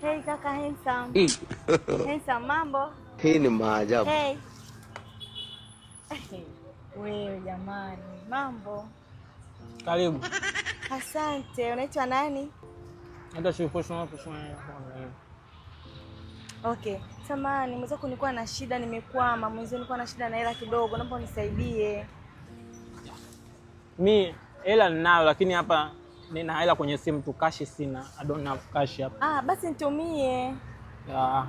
Hey kaka handsome. Handsome, mambo? Hii ni maajabu. Hey. Wewe jamani, mambo? Karibu. Asante. Unaitwa nani? Hata shifushwa. Okay. Samahani, mwenzako nilikuwa na shida, nimekwama. Mwenzako nilikuwa na shida na hela kidogo, naomba unisaidie. Mimi hela ninayo lakini hapa nina hela kwenye simu tu, cash sina. I don't have cash hapa. Basi nitumie. Ya.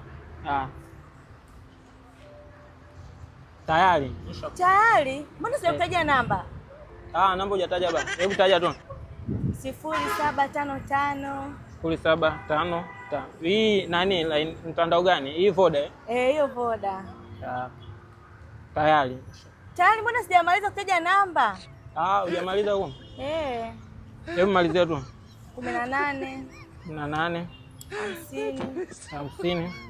Tayari? Tayari? Mbona sijakutaja namba? Namba hujataja baba. Hebu taja tu. 0755. 0755. Hii nani line mtandao gani? Hii Voda? Hiyo Voda. Tayari. Tayari, mbona sijamaliza kutaja namba? Hujamaliza huko? Hebu malizia tu. 18 50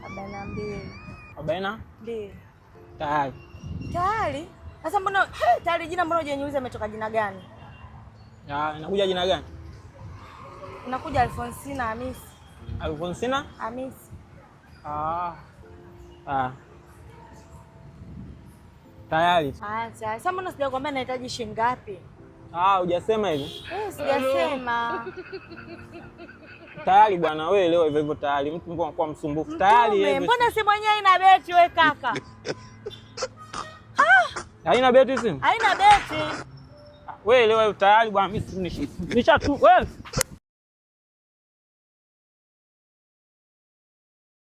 42 42. Tayari. Tayari? Sasa mbona tayari jina mbona hujaniuliza imetoka jina gani? Inakuja jina gani? Inakuja Alfonsina Hamisi. Alfonsina? Hamisi. Tayari. Sasa mbona sijakwambia nahitaji shilingi ngapi? Hujasema hivi? Sijasema. Tayari bwana, wewe leo hivyo hivyo tayari. Mtu kwa msumbufu. Tayari hivi. Mbona simu yenyewe ina beti wewe kaka? Haina beti simu? Haina beti. Wewe leo tayari bwana, mimi nisha tu wewe.